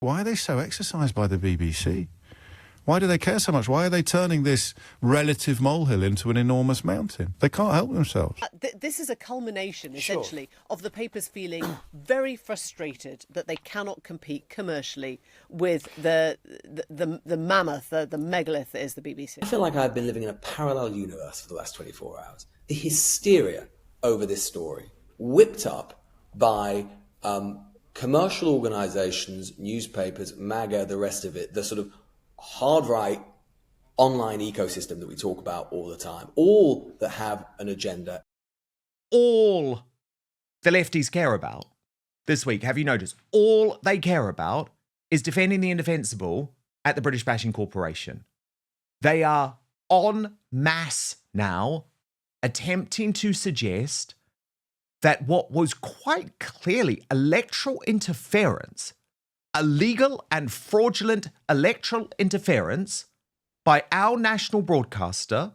Why are they so exercised by the BBC? Why do they care so much? Why are they turning this relative molehill into an enormous mountain? They can't help themselves. This is a culmination, essentially, of the papers feeling very frustrated that they cannot compete commercially with the mammoth, the megalith that is the BBC. I feel like I've been living in a parallel universe for the last 24 hours. The hysteria over this story, whipped up by commercial organisations, newspapers, MAGA, the rest of it, the sort of hard-right online ecosystem that we talk about all the time, all that have an agenda. All the lefties care about this week, have you noticed? All they care about is defending the indefensible at the British Bashing Corporation. They are en masse now attempting to suggest that what was quite clearly electoral interference, illegal and fraudulent electoral interference by our national broadcaster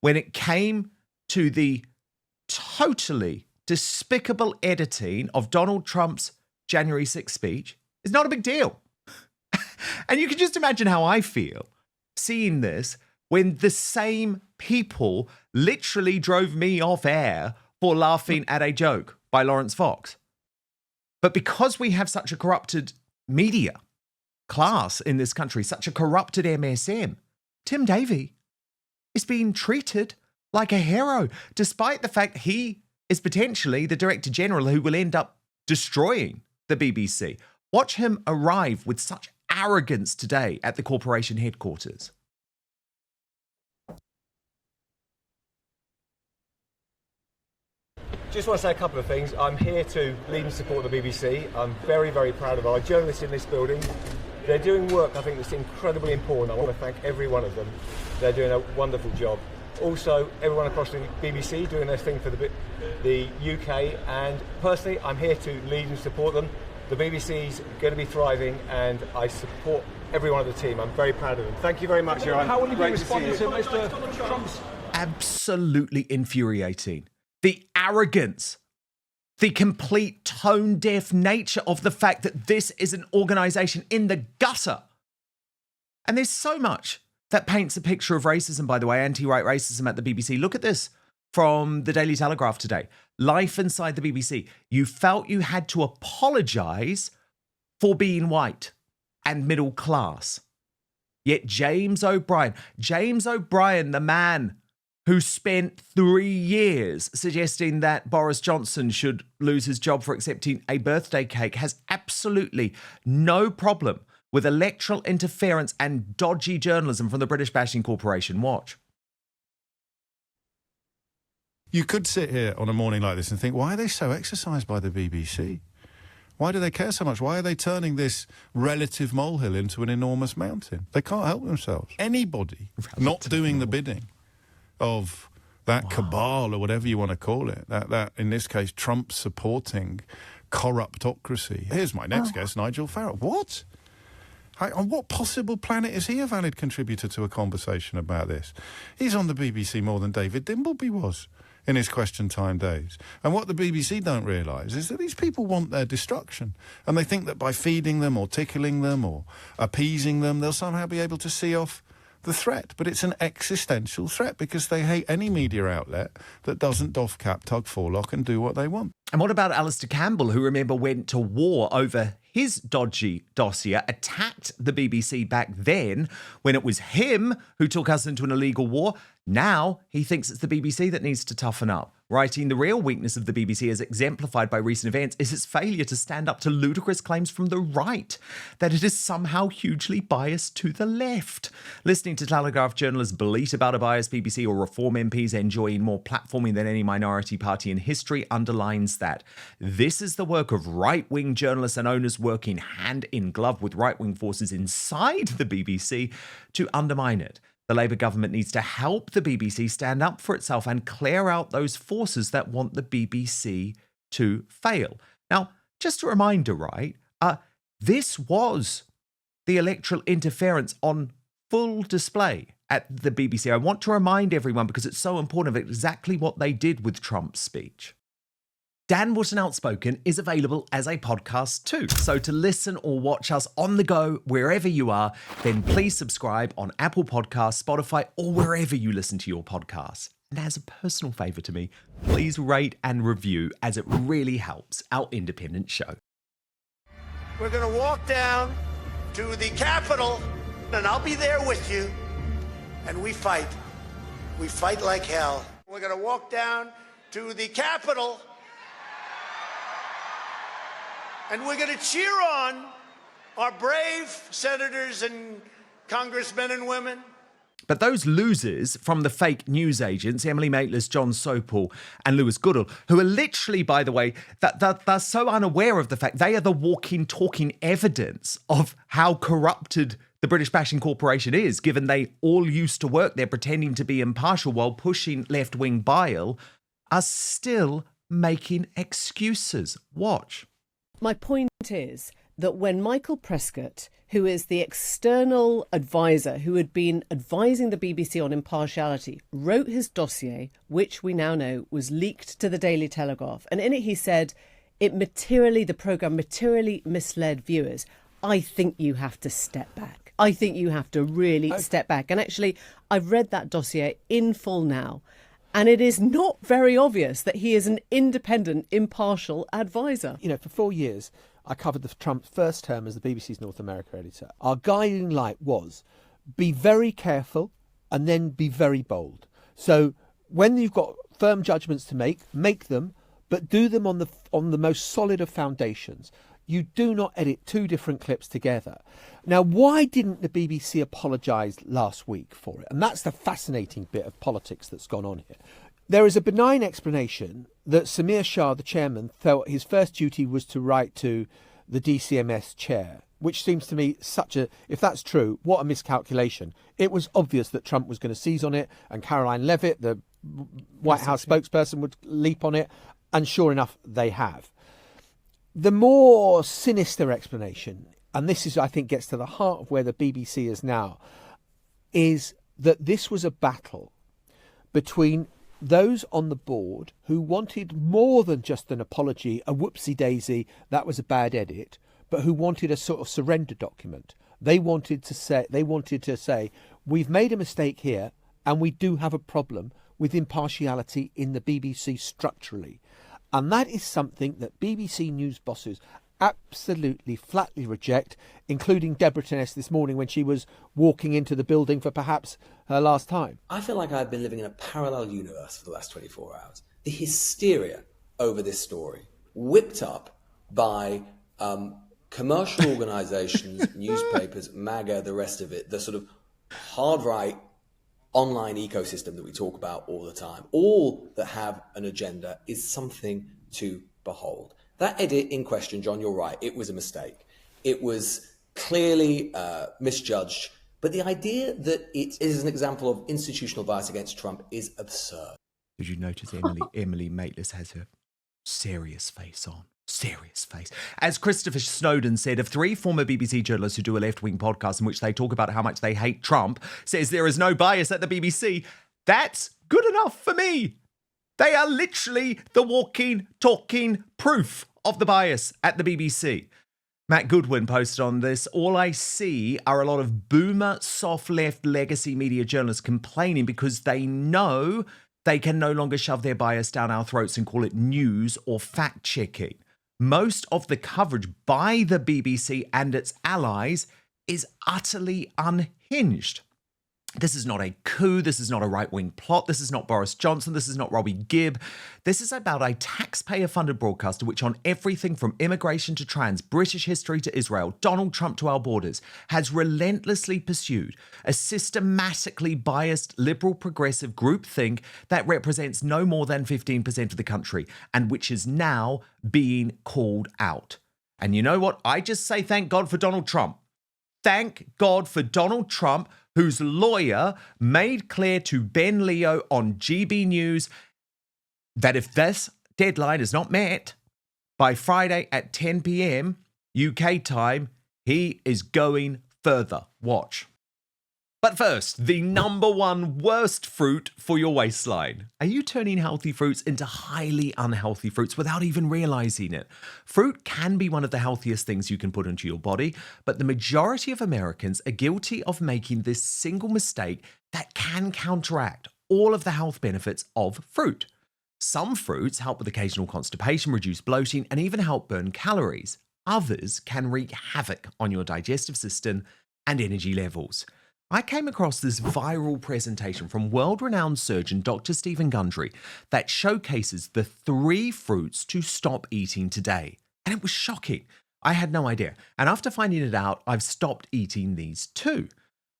when it came to the totally despicable editing of Donald Trump's January 6th speech is not a big deal. And you can just imagine how I feel seeing this when the same people literally drove me off air for laughing at a joke by Lawrence Fox. But because we have such a corrupted media class in this country, such a corrupted MSM, Tim Davie is being treated like a hero, despite the fact he is potentially the Director General who will end up destroying the BBC. Watch him arrive with such arrogance today at the corporation headquarters. Just want to say a couple of things. I'm here to lead and support the BBC. I'm very, very proud of our journalists in this building. They're doing work I think that's incredibly important. I want to thank every one of them. They're doing a wonderful job. Also, everyone across the BBC doing their thing for the UK. And personally, I'm here to lead and support them. The BBC's going to be thriving, and I support every one of the team. I'm very proud of them. Thank you very much, Johan. How will you be responding to Mr. Trump's... Absolutely infuriating. The arrogance, the complete tone-deaf nature of the fact that this is an organisation in the gutter. And there's so much that paints a picture of racism, by the way, anti-right racism at the BBC. Look at this from the Daily Telegraph today. Life inside the BBC. You felt you had to apologise for being white and middle class. Yet James O'Brien, the man who spent 3 years suggesting that Boris Johnson should lose his job for accepting a birthday cake, has absolutely no problem with electoral interference and dodgy journalism from the British Bashing Corporation. Watch. You could sit here on a morning like this and think, why are they so exercised by the BBC? Why do they care so much? Why are they turning this relative molehill into an enormous mountain? They can't help themselves. Anybody not doing the bidding of that cabal or whatever you want to call it, that in this case, Trump supporting corruptocracy. Here's my next guest, Nigel Farage. What? On what possible planet is he a valid contributor to a conversation about this? He's on the BBC more than David Dimbleby was in his Question Time days. And what the BBC don't realise is that these people want their destruction. And they think that by feeding them or tickling them or appeasing them, they'll somehow be able to see off the threat. But it's an existential threat because they hate any media outlet that doesn't doff cap, tug forelock and do what they want. And what about Alistair Campbell, who, remember, went to war over his dodgy dossier, attacked the BBC back then when it was him who took us into an illegal war? Now he thinks it's the BBC that needs to toughen up, writing the real weakness of the BBC, as exemplified by recent events, is its failure to stand up to ludicrous claims from the right that it is somehow hugely biased to the left. Listening to Telegraph journalists bleat about a biased BBC or Reform MPs enjoying more platforming than any minority party in history underlines that. This is the work of right-wing journalists and owners working hand in glove with right-wing forces inside the BBC to undermine it. The Labour government needs to help the BBC stand up for itself and clear out those forces that want the BBC to fail. Now, just a reminder, right? This was the electoral interference on full display at the BBC. I want to remind everyone, because it's so important, of exactly what they did with Trump's speech. Dan Wootton Outspoken is available as a podcast too. So to listen or watch us on the go, wherever you are, then please subscribe on Apple Podcasts, Spotify, or wherever you listen to your podcasts. And as a personal favour to me, please rate and review, as it really helps our independent show. We're going to walk down to the Capitol, and I'll be there with you. And we fight. We fight like hell. We're going to walk down to the Capitol, and we're going to cheer on our brave senators and congressmen and women. But those losers from the fake news agents, Emily Maitlis, John Sopel and Lewis Goodall, who are literally, by the way, they're so unaware of the fact they are the walking, talking evidence of how corrupted the British Bashing Corporation is, given they all used to work there pretending to be impartial while pushing left-wing bile, are still making excuses. Watch. My point is that when Michael Prescott, who is the external advisor who had been advising the BBC on impartiality, wrote his dossier, which we now know was leaked to the Daily Telegraph, and in it he said the programme materially misled viewers. I think you have to step back. I think you have to really step back. And actually, I've read that dossier in full now, and it is not very obvious that he is an independent, impartial advisor. You know, for 4 years, I covered the Trump's first term as the BBC's North America editor. Our guiding light was be very careful and then be very bold. So when you've got firm judgments to make them, but do them on the most solid of foundations. You do not edit two different clips together. Now, why didn't the BBC apologise last week for it? And that's the fascinating bit of politics that's gone on here. There is a benign explanation that Samir Shah, the chairman, felt his first duty was to write to the DCMS chair, which seems to me if that's true, what a miscalculation. It was obvious that Trump was going to seize on it, and Caroline Leavitt, the White House spokesperson, would leap on it. And sure enough, they have. The more sinister explanation, and this is, I think, gets to the heart of where the BBC is now, is that this was a battle between those on the board who wanted more than just an apology, a whoopsie-daisy, that was a bad edit, but who wanted a sort of surrender document. They wanted to say, we've made a mistake here, and we do have a problem with impartiality in the BBC structurally. And that is something that BBC news bosses absolutely flatly reject, including Deborah Tenness this morning when she was walking into the building for perhaps her last time. I feel like I've been living in a parallel universe for the last 24 hours. The hysteria over this story, whipped up by commercial organisations, newspapers, MAGA, the rest of it, the sort of hard-right online ecosystem that we talk about all the time, all that have an agenda, is something to behold. That edit in question, John, you're right, it was a mistake. It was clearly misjudged, but the idea that it is an example of institutional bias against Trump is absurd. Did you notice Emily Maitlis has her serious face on? Serious face. As Christopher Snowdon said, of three former BBC journalists who do a left-wing podcast in which they talk about how much they hate Trump, says there is no bias at the BBC, that's good enough for me. They are literally the walking, talking proof of the bias at the BBC. Matt Goodwin posted on this, all I see are a lot of boomer, soft left legacy media journalists complaining because they know they can no longer shove their bias down our throats and call it news or fact-checking. Most of the coverage by the BBC and its allies is utterly unhinged. This is not a coup. This is not a right-wing plot. This is not Boris Johnson. This is not Robbie Gibb. This is about a taxpayer-funded broadcaster which on everything from immigration to trans, British history to Israel, Donald Trump to our borders, has relentlessly pursued a systematically biased liberal progressive groupthink that represents no more than 15% of the country and which is now being called out. And you know what? I just say thank God for Donald Trump. Thank God for Donald Trump, whose lawyer made clear to Ben Leo on GB News that if this deadline is not met by Friday at 10 p.m. UK time, he is going further. Watch. But first, the number one worst fruit for your waistline. Are you turning healthy fruits into highly unhealthy fruits without even realizing it? Fruit can be one of the healthiest things you can put into your body, but the majority of Americans are guilty of making this single mistake that can counteract all of the health benefits of fruit. Some fruits help with occasional constipation, reduce bloating, and even help burn calories. Others can wreak havoc on your digestive system and energy levels. I came across this viral presentation from world-renowned surgeon Dr. Stephen Gundry that showcases the 3 fruits to stop eating today. And it was shocking. I had no idea. And after finding it out, I've stopped eating these too.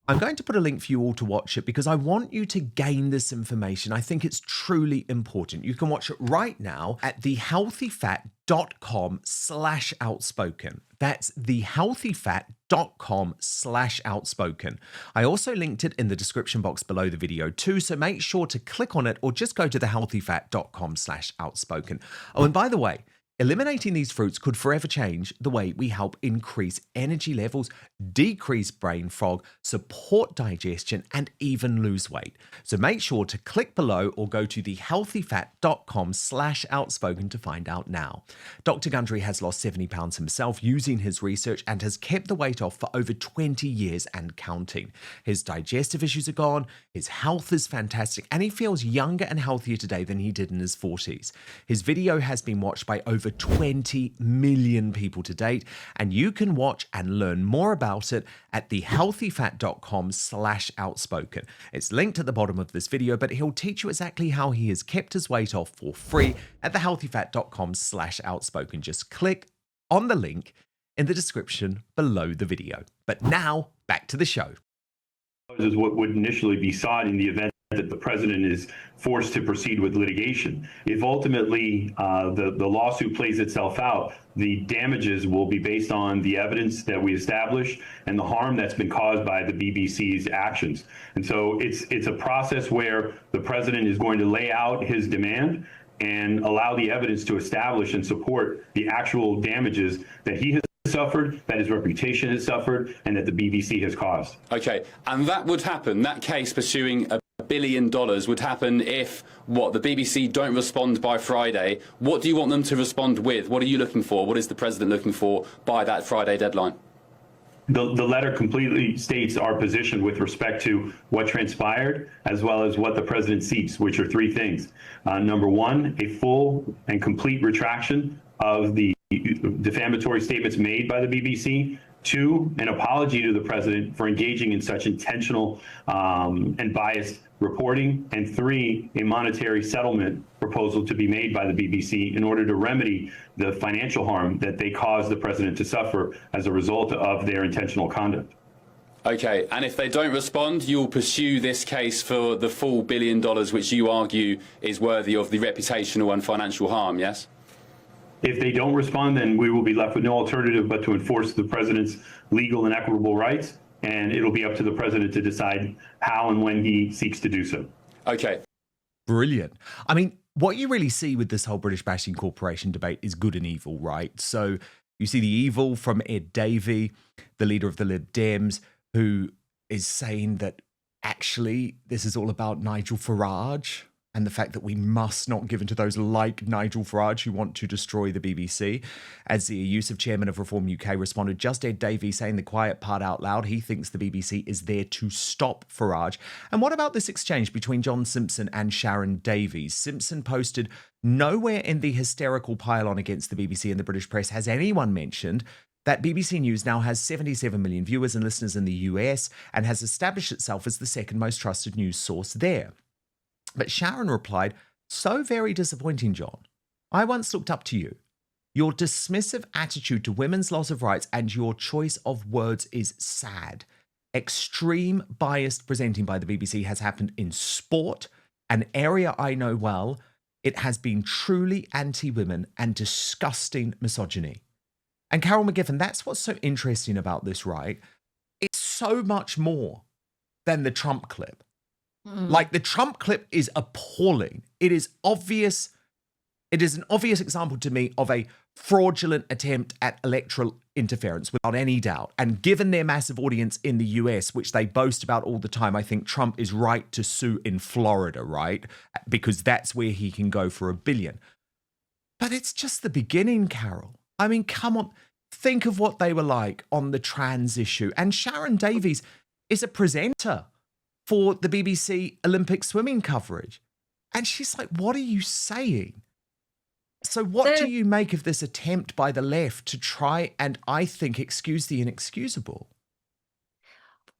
I'm going to put a link for you all to watch it because I want you to gain this information. I think it's truly important. You can watch it right now at thehealthyfat.com/outspoken. That's thehealthyfat.com/outspoken. I also linked it in the description box below the video too, so make sure to click on it or just go to thehealthyfat.com/outspoken. Oh, and by the way, eliminating these fruits could forever change the way we help increase energy levels, decrease brain fog, support digestion, and even lose weight. So make sure to click below or go to thehealthyfat.com/outspoken to find out now. Dr. Gundry has lost 70 pounds himself using his research and has kept the weight off for over 20 years and counting. His digestive issues are gone, his health is fantastic, and he feels younger and healthier today than he did in his 40s. His video has been watched by over 20 million people to date, and you can watch and learn more about it at thehealthyfat.com/outspoken. It's linked at the bottom of this video, but he'll teach you exactly how he has kept his weight off for free at thehealthyfat.com/outspoken. Just click on the link in the description below the video. But now, back to the show. Is what would initially be sought in the event that the president is forced to proceed with litigation. If ultimately the lawsuit plays itself out, the damages will be based on the evidence that we establish and the harm that's been caused by the BBC's actions. And so it's a process where the president is going to lay out his demand and allow the evidence to establish and support the actual damages that he has suffered, that his reputation has suffered, and that the BBC has caused. Okay, and that would happen, that case pursuing $1 billion would happen if, the BBC don't respond by Friday. What do you want them to respond with? What are you looking for? What is the president looking for by that Friday deadline? The letter completely states our position with respect to what transpired, as well as what the president seeks, which are 3 things. Number 1, a full and complete retraction of the defamatory statements made by the BBC. 2, an apology to the president for engaging in such intentional and biased reporting. And 3, a monetary settlement proposal to be made by the BBC in order to remedy the financial harm that they caused the president to suffer as a result of their intentional conduct. Okay, and if they don't respond, you'll pursue this case for the full $1 billion, which you argue is worthy of the reputational and financial harm, yes? If they don't respond, then we will be left with no alternative but to enforce the president's legal and equitable rights, and it'll be up to the president to decide how and when he seeks to do so. Okay. Brilliant. I mean, what you really see with this whole British Bashing Corporation debate is good and evil, right? So you see the evil from Ed Davey, the leader of the Lib Dems, who is saying that actually this is all about Nigel Farage and the fact that we must not give in to those like Nigel Farage who want to destroy the BBC. As the Yusuf, chairman of Reform UK, responded, just Ed Davey saying the quiet part out loud. He thinks the BBC is there to stop Farage. And what about this exchange between John Simpson and Sharon Davies? Simpson posted, nowhere in the hysterical pile-on against the BBC and the British press has anyone mentioned that BBC News now has 77 million viewers and listeners in the US and has established itself as the second most trusted news source there. But Sharon replied, so very disappointing, John. I once looked up to you. Your dismissive attitude to women's loss of rights and your choice of words is sad. Extreme biased presenting by the BBC has happened in sport, an area I know well. It has been truly anti-women and disgusting misogyny. And Carol McGiffin, that's what's so interesting about this, right? It's so much more than the Trump clip. Like, the Trump clip is appalling. It is obvious. It is an obvious example to me of a fraudulent attempt at electoral interference without any doubt. And given their massive audience in the US, which they boast about all the time, I think Trump is right to sue in Florida, right? Because that's where he can go for $1 billion. But it's just the beginning, Carol. I mean, come on. Think of what they were like on the trans issue. And Sharon Davies is a presenter for the BBC Olympic swimming coverage. And she's like, what are you saying? So what do you make of this attempt by the left to try and, I think, excuse the inexcusable?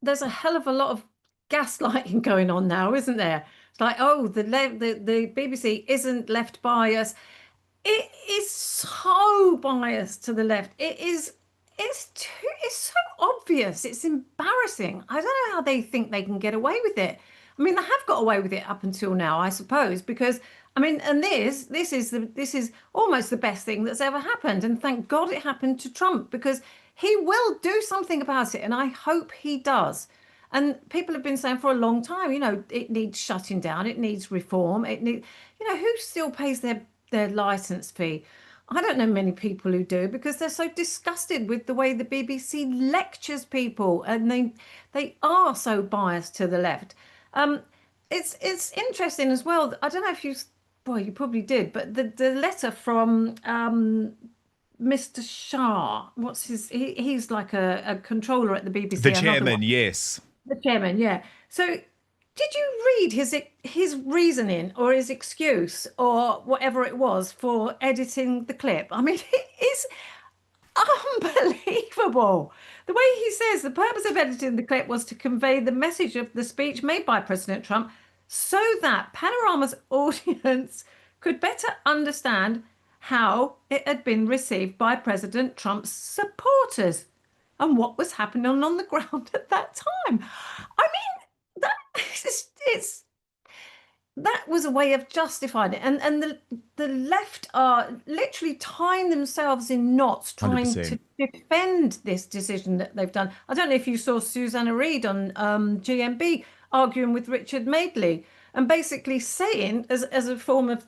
There's a hell of a lot of gaslighting going on now, isn't there? It's like, oh, the BBC isn't left biased. It is so biased to the left. It's so obvious. It's embarrassing. I don't know how they think they can get away with it. I mean, they have got away with it up until now, I suppose, because I mean, and this is almost the best thing that's ever happened. And thank God it happened to Trump, because he will do something about it. And I hope he does. And people have been saying for a long time, it needs shutting down. It needs reform. Who still pays their license fee? I don't know many people who do, because they're so disgusted with the way the BBC lectures people, and they are so biased to the left. It's interesting as well. I don't know if you probably did, but the letter from Mr. Shah, he's like a controller at the BBC. The chairman, yes. The chairman, yeah. So did you read his reasoning or his excuse or whatever it was for editing the clip? I mean, it is unbelievable. The way he says the purpose of editing the clip was to convey the message of the speech made by President Trump so that Panorama's audience could better understand how it had been received by President Trump's supporters and what was happening on the ground at that time. I mean, that was a way of justifying it. And the left are literally tying themselves in knots trying 100%. to defend this decision that they've done. I don't know if you saw Susanna Reid on GMB arguing with Richard Maitlis and basically saying, as a form of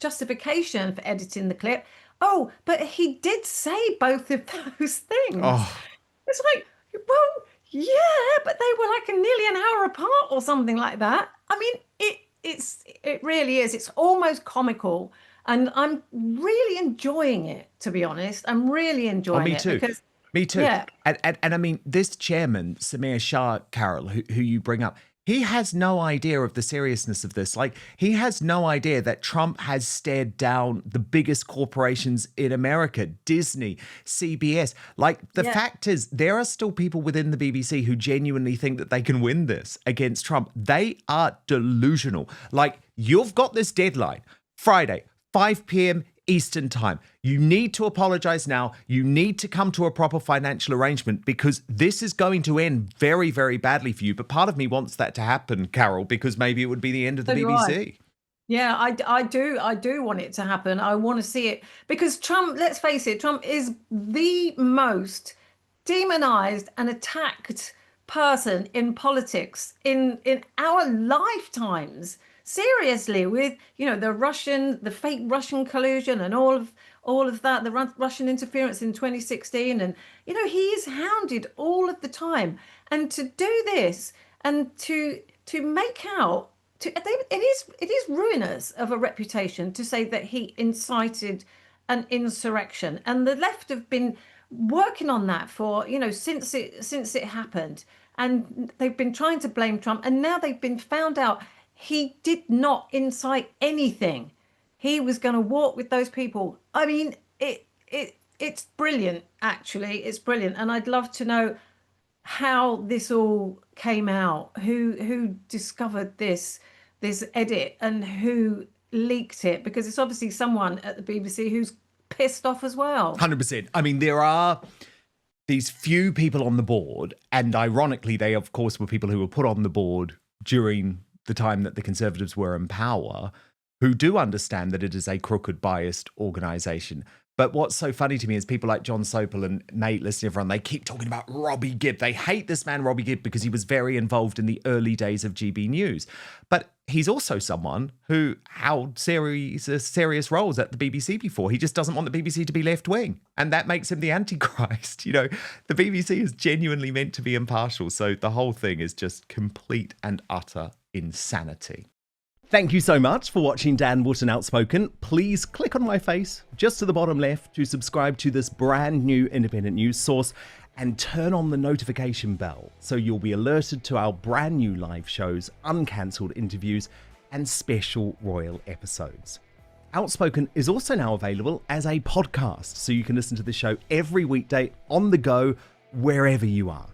justification for editing the clip, oh, but he did say both of those things. Oh. It's like, well, yeah, but they were like nearly an hour apart or something like that. I mean, it really is. It's almost comical, and I'm really enjoying it, to be honest. I'm really enjoying it. Me too. Me too. Yeah. And I mean, this chairman, Samir Shah, Carol, who you bring up, he has no idea of the seriousness of this. Like, he has no idea that Trump has stared down the biggest corporations in America, Disney, CBS. Like, the fact is, there are still people within the BBC who genuinely think that they can win this against Trump. They are delusional. Like, you've got this deadline, Friday, 5 p.m. Eastern time. You need to apologize now. You need to come to a proper financial arrangement, because this is going to end very, very badly for you. But part of me wants that to happen, Carol, because maybe it would be the end of the BBC. Yeah, I do want it to happen. I want to see it, because Trump, let's face it, Trump is the most demonized and attacked person in politics in our lifetimes. Seriously, with the fake Russian collusion and all of that, the Russian interference in 2016, and he is hounded all of the time. And to do this and to make out, it is ruinous of a reputation to say that he incited an insurrection. And the left have been working on that for since it happened, and they've been trying to blame Trump, and now they've been found out. He did not incite anything. He was going to walk with those people. I mean, it's brilliant, actually. It's brilliant. And I'd love to know how this all came out, who discovered this edit and who leaked it, because it's obviously someone at the BBC who's pissed off as well. 100%. I mean, there are these few people on the board, and ironically, they, of course, were people who were put on the board during the time that the Conservatives were in power, who do understand that it is a crooked, biased organisation. But what's so funny to me is people like John Sopel and Maitlis and everyone, they keep talking about Robbie Gibb. They hate this man, Robbie Gibb, because he was very involved in the early days of GB News. But he's also someone who held serious roles at the BBC before. He just doesn't want the BBC to be left-wing, and that makes him the Antichrist. You know, the BBC is genuinely meant to be impartial, so the whole thing is just complete and utter insanity. Thank you so much for watching Dan Wootton Outspoken. Please click on my face just to the bottom left to subscribe to this brand new independent news source and turn on the notification bell so you'll be alerted to our brand new live shows, uncancelled interviews, and special royal episodes. Outspoken is also now available as a podcast, so you can listen to the show every weekday on the go, wherever you are.